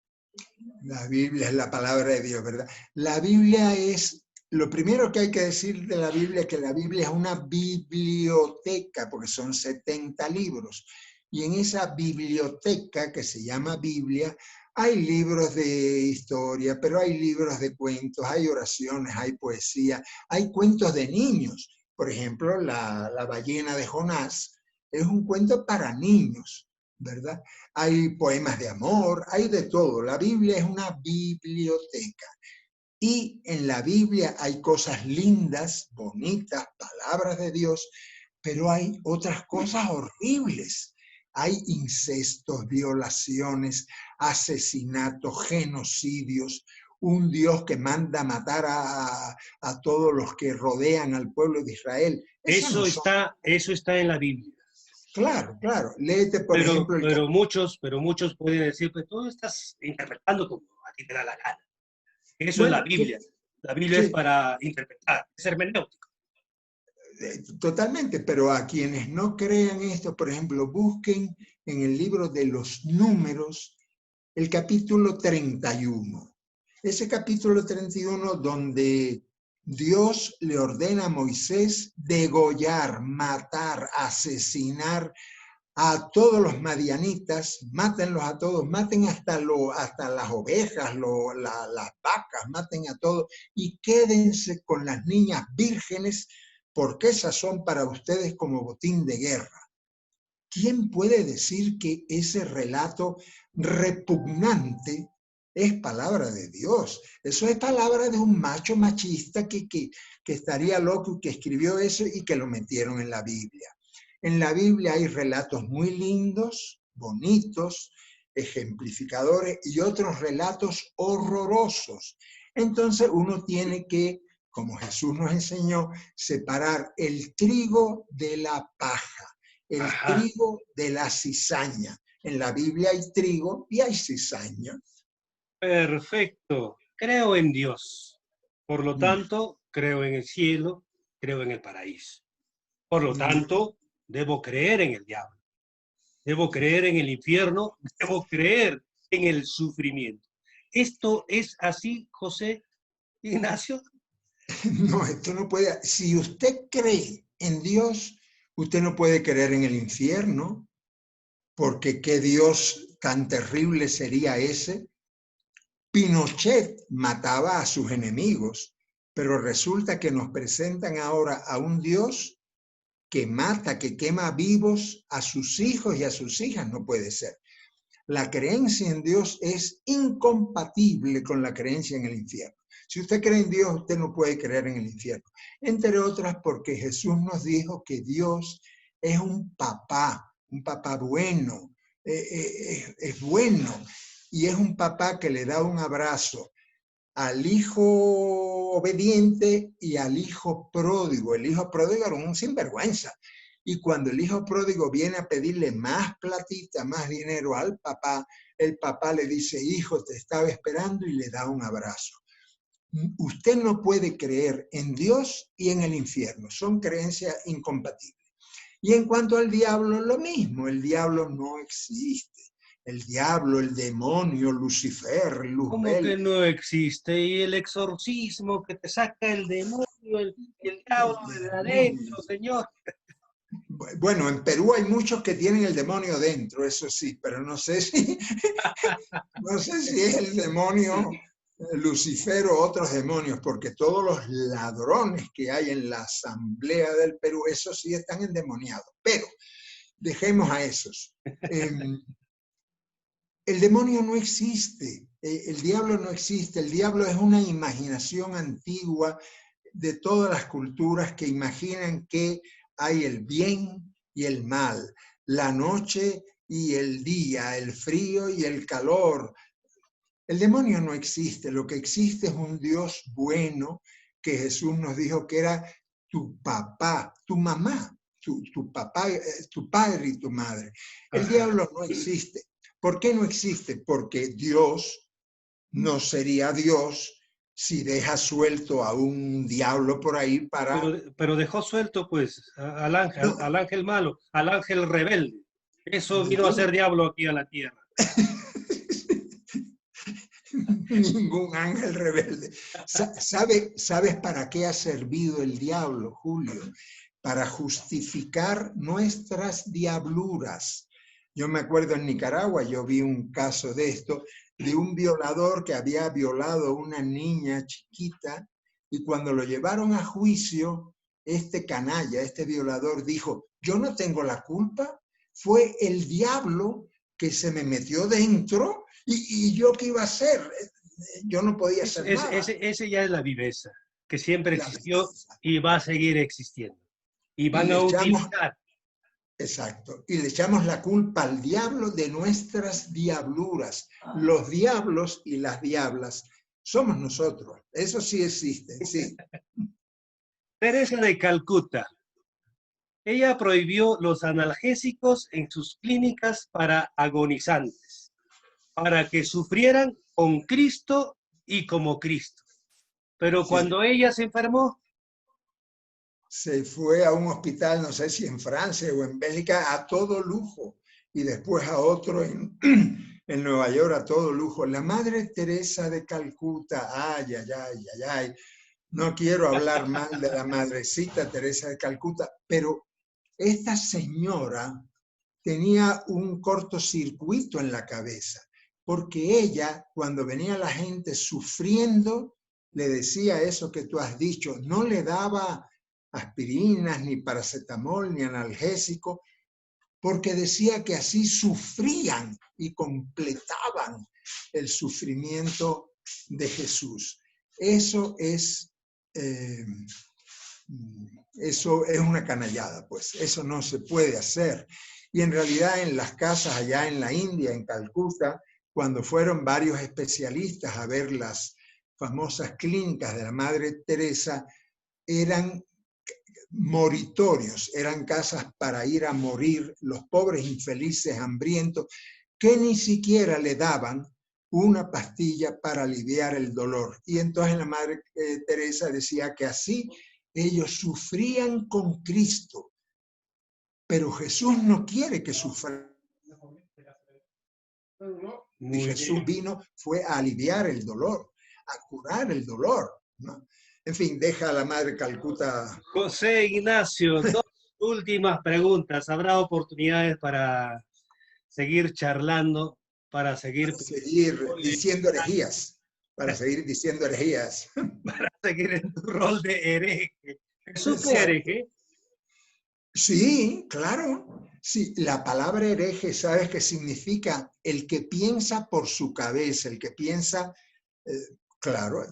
La Biblia es la palabra de Dios, ¿verdad? La Biblia es, lo primero que hay que decir de la Biblia es que la Biblia es una biblioteca, porque son 70 libros. Y en esa biblioteca que se llama Biblia, hay libros de historia, pero hay libros de cuentos, hay oraciones, hay poesía, hay cuentos de niños. Por ejemplo, la ballena de Jonás es un cuento para niños, ¿verdad? Hay poemas de amor, hay de todo. La Biblia es una biblioteca. Y en la Biblia hay cosas lindas, bonitas, palabras de Dios, pero hay otras cosas horribles. Hay incestos, violaciones, asesinatos, genocidios, un Dios que manda matar a todos los que rodean al pueblo de Israel. Eso está en la Biblia. Claro. Léete, por ejemplo, pero muchos pueden decir, pues tú estás interpretando como a ti te da la gana. Eso es la Biblia. La Biblia es para interpretar, es hermenéutico. Totalmente, pero a quienes no crean esto, por ejemplo, busquen en el libro de los Números el capítulo 31. Ese capítulo 31 donde Dios le ordena a Moisés degollar, matar, asesinar a todos los madianitas, mátenlos a todos, maten hasta las ovejas, las vacas, maten a todos y quédense con las niñas vírgenes porque esas son para ustedes como botín de guerra. ¿Quién puede decir que ese relato repugnante es palabra de Dios? Eso es palabra de un macho machista que estaría loco y que escribió eso y que lo metieron en la Biblia. En la Biblia hay relatos muy lindos, bonitos, ejemplificadores y otros relatos horrorosos. Entonces uno tiene que, como Jesús nos enseñó, separar el trigo de la paja, el trigo de la cizaña. En la Biblia hay trigo y hay cizaña. Perfecto. Creo en Dios. Por lo tanto, creo en el cielo, creo en el paraíso. Por lo tanto, debo creer en el diablo. Debo creer en el infierno, debo creer en el sufrimiento. ¿Esto es así, José Ignacio? No, esto no puede. Si usted cree en Dios, usted no puede creer en el infierno, porque qué Dios tan terrible sería ese. Pinochet mataba a sus enemigos, pero resulta que nos presentan ahora a un Dios que mata, que quema vivos a sus hijos y a sus hijas. No puede ser. La creencia en Dios es incompatible con la creencia en el infierno. Si usted cree en Dios, usted no puede creer en el infierno. Entre otras porque Jesús nos dijo que Dios es un papá bueno, es bueno, y es un papá que le da un abrazo al hijo obediente y al hijo pródigo. El hijo pródigo era un sinvergüenza. Y cuando el hijo pródigo viene a pedirle más platita, más dinero al papá, el papá le dice, hijo, te estaba esperando, y le da un abrazo. Usted no puede creer en Dios y en el infierno. Son creencias incompatibles. Y en cuanto al diablo, lo mismo. El diablo no existe. El diablo, el demonio, Lucifer, ¿Cómo que Luzbel. no existe? Y el exorcismo que te saca el demonio, el diablo de adentro, señor. Bueno, en Perú hay muchos que tienen el demonio dentro, eso sí, pero no sé si es el demonio Lucifer o otros demonios, porque todos los ladrones que hay en la Asamblea del Perú, esos sí están endemoniados. Pero dejemos a esos. El demonio no existe, el diablo no existe, el diablo es una imaginación antigua de todas las culturas que imaginan que hay el bien y el mal, la noche y el día, el frío y el calor. El demonio no existe, lo que existe es un Dios bueno que Jesús nos dijo que era tu papá, tu mamá, tu papá, tu padre y tu madre. El Ajá. diablo no existe. ¿Por qué no existe? Porque Dios no sería Dios si deja suelto a un diablo por ahí para... Pero dejó suelto, pues, No, al ángel malo, al ángel rebelde. Eso vino a ser ningún, diablo aquí a la tierra. ningún ángel rebelde. ¿Sabes para qué ha servido el diablo, Julio? Para justificar nuestras diabluras. Yo me acuerdo en Nicaragua, yo vi un caso de esto, de un violador que había violado a una niña chiquita, y cuando lo llevaron a juicio, este canalla, este violador dijo, yo no tengo la culpa, fue el diablo que se me metió dentro, y yo qué iba a hacer, yo no podía hacer nada. Ese ya es la viveza, que siempre La existió belleza. y va a seguir existiendo. Y Y van le a echamos, utilizar. exacto, y le echamos la culpa al diablo de nuestras diabluras. Los diablos y las diablas somos nosotros. Eso sí existe, sí. Teresa de Calcuta. Ella prohibió los analgésicos en sus clínicas para agonizantes, para que sufrieran con Cristo y como Cristo. Pero Sí. cuando ella se enfermó, Se fue a un hospital, no sé si en Francia o en Bélgica, a todo lujo, y después a otro en Nueva York a todo lujo. La Madre Teresa de Calcuta, ay, ay, ay, ay, ay. No quiero hablar mal de la madrecita Teresa de Calcuta, pero esta señora tenía un cortocircuito en la cabeza, porque ella, cuando venía la gente sufriendo, le decía eso que tú has dicho, no le daba aspirinas, ni paracetamol, ni analgésico, porque decía que así sufrían y completaban el sufrimiento de Jesús. Eso es una canallada, pues, eso no se puede hacer. Y en realidad en las casas allá en la India, en Calcuta, cuando fueron varios especialistas a ver las famosas clínicas de la Madre Teresa, eran moritorios, eran casas para ir a morir los pobres infelices hambrientos que ni siquiera le daban una pastilla para aliviar el dolor. Y entonces la Madre Teresa decía que así ellos sufrían con Cristo, pero Jesús no quiere que sufran. Y muy Jesús bien. vino, fue a aliviar el dolor, a curar el dolor, ¿no? En fin, deja a la Madre Calcuta. José Ignacio, dos últimas preguntas. Habrá oportunidades para seguir charlando, para seguir Seguir diciendo herejías. para seguir diciendo herejías. Para seguir en tu rol de hereje. ¿Jesús fue Exacto. hereje? Sí, claro. Sí, la palabra hereje, ¿sabes qué significa? El que piensa por su cabeza, el que piensa, claro,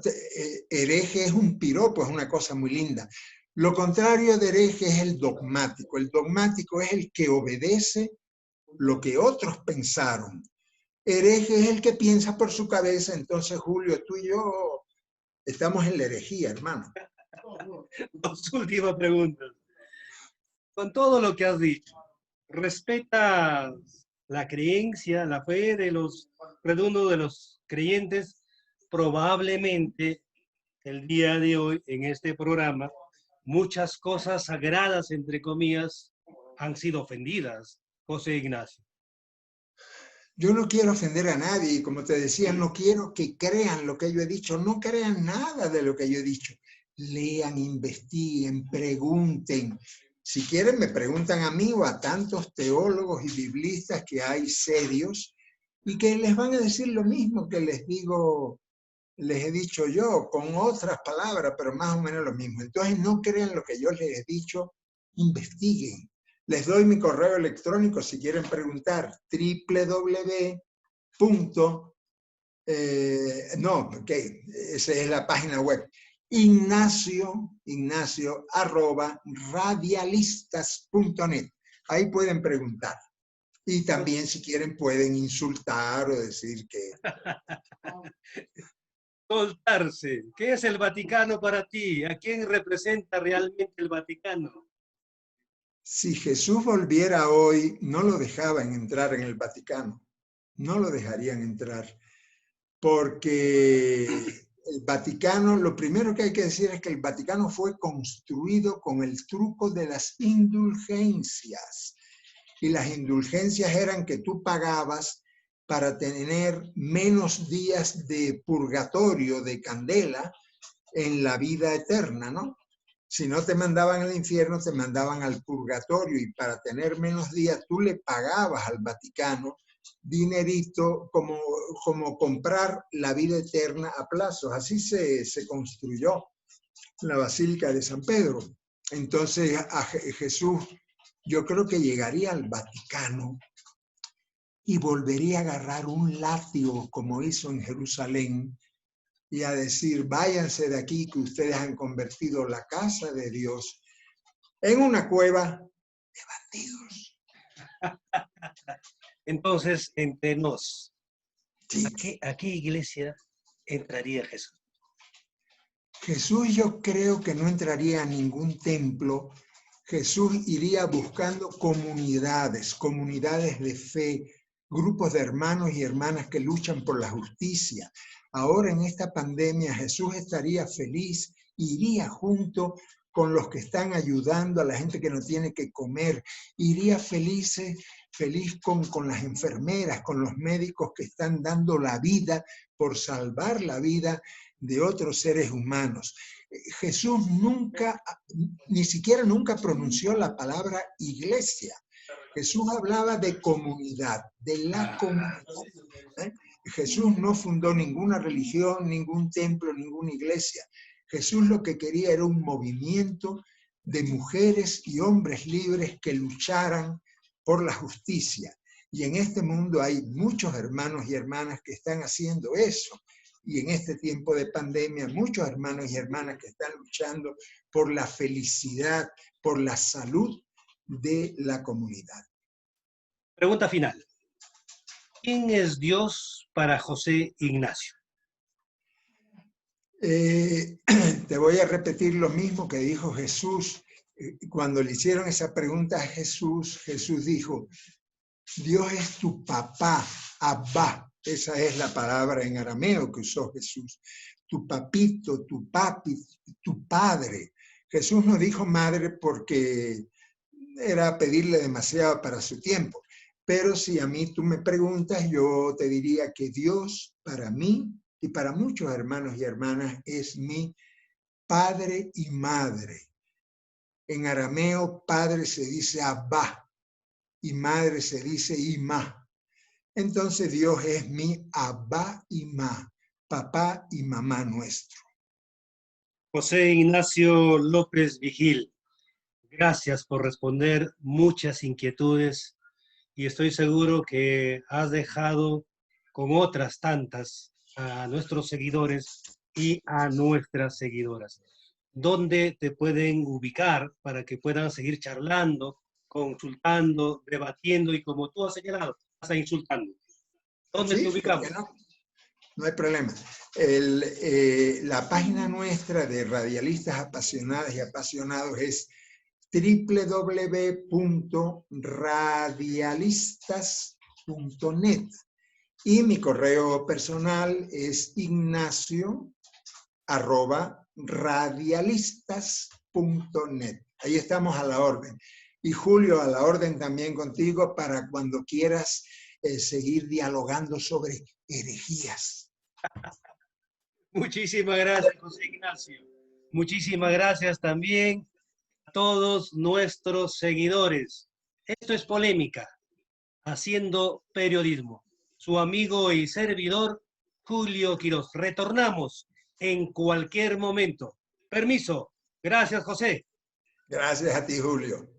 hereje es un piropo, es una cosa muy linda. Lo contrario de hereje es el dogmático. El dogmático es el que obedece lo que otros pensaron. Hereje es el que piensa por su cabeza. Entonces, Julio, tú y yo estamos en la herejía, hermano. Dos últimas preguntas. Con todo lo que has dicho, ¿respetas la creencia, la fe de los redundos de los creyentes? Probablemente el día de hoy en este programa muchas cosas sagradas, entre comillas, han sido ofendidas, José Ignacio. Yo no quiero ofender a nadie y como te decía, no quiero que crean lo que yo he dicho, no crean nada de lo que yo he dicho. Lean, investiguen, pregunten. Si quieren me preguntan a mí o a tantos teólogos y biblistas que hay serios y que les van a decir lo mismo que les digo, les he dicho yo, con otras palabras, pero más o menos lo mismo. Entonces no crean lo que yo les he dicho, investiguen. Les doy mi correo electrónico si quieren preguntar, esa es la página web, ignacio@radialistas.net. Ahí pueden preguntar. Y también si quieren pueden insultar o decir que... Soltarse. ¿Qué es el Vaticano para ti? ¿A quién representa realmente el Vaticano? Si Jesús volviera hoy, no lo dejaban entrar en el Vaticano, no lo dejarían entrar, porque el Vaticano, lo primero que hay que decir es que el Vaticano fue construido con el truco de las indulgencias, y las indulgencias eran que tú pagabas para tener menos días de purgatorio, de candela, en la vida eterna, ¿no? Si no te mandaban al infierno, te mandaban al purgatorio y para tener menos días tú le pagabas al Vaticano dinerito como comprar la vida eterna a plazos. Así se construyó la Basílica de San Pedro. Entonces a Jesús yo creo que llegaría al Vaticano y volvería a agarrar un látigo como hizo en Jerusalén y a decir, váyanse de aquí que ustedes han convertido la casa de Dios en una cueva de bandidos. Entonces, entre nos, Sí. ¿a qué iglesia entraría Jesús? Jesús yo creo que no entraría a ningún templo. Jesús iría buscando comunidades de fe, grupos de hermanos y hermanas que luchan por la justicia. Ahora en esta pandemia Jesús estaría feliz, iría junto con los que están ayudando a la gente que no tiene que comer, iría feliz con las enfermeras, con los médicos que están dando la vida por salvar la vida de otros seres humanos. Jesús nunca, ni siquiera nunca pronunció la palabra iglesia. Jesús hablaba de comunidad, de la comunidad. Jesús no fundó ninguna religión, ningún templo, ninguna iglesia. Jesús lo que quería era un movimiento de mujeres y hombres libres que lucharan por la justicia. Y en este mundo hay muchos hermanos y hermanas que están haciendo eso. Y en este tiempo de pandemia, muchos hermanos y hermanas que están luchando por la felicidad, por la salud de la comunidad. Pregunta final. ¿Quién es Dios para José Ignacio? Te voy a repetir lo mismo que dijo Jesús. Cuando le hicieron esa pregunta a Jesús, Jesús dijo, Dios es tu papá, Abba. Esa es la palabra en arameo que usó Jesús. Tu papito, tu papi, tu padre. Jesús no dijo madre porque era pedirle demasiado para su tiempo. Pero si a mí tú me preguntas, yo te diría que Dios para mí y para muchos hermanos y hermanas es mi padre y madre. En arameo, padre se dice Abba y madre se dice Ima. Entonces Dios es mi Abba y Ma. papá y mamá nuestro. José Ignacio López Vigil, gracias por responder muchas inquietudes y estoy seguro que has dejado con otras tantas a nuestros seguidores y a nuestras seguidoras. ¿Dónde te pueden ubicar para que puedan seguir charlando, consultando, debatiendo y como tú has señalado, hasta insultando? ¿Dónde te Sí, ¿por qué ubicamos? no? No hay problema. La página nuestra de Radialistas Apasionadas y Apasionados es www.radialistas.net y mi correo personal es ignacio@radialistas.net. Ahí estamos a la orden. Y Julio, a la orden también contigo para cuando quieras seguir dialogando sobre herejías. Muchísimas gracias, José Ignacio. Muchísimas gracias también a todos nuestros seguidores. Esto es Polémica, haciendo periodismo. Su amigo y servidor, Julio Quiroz. Retornamos en cualquier momento. Permiso. Gracias, José. Gracias a ti, Julio.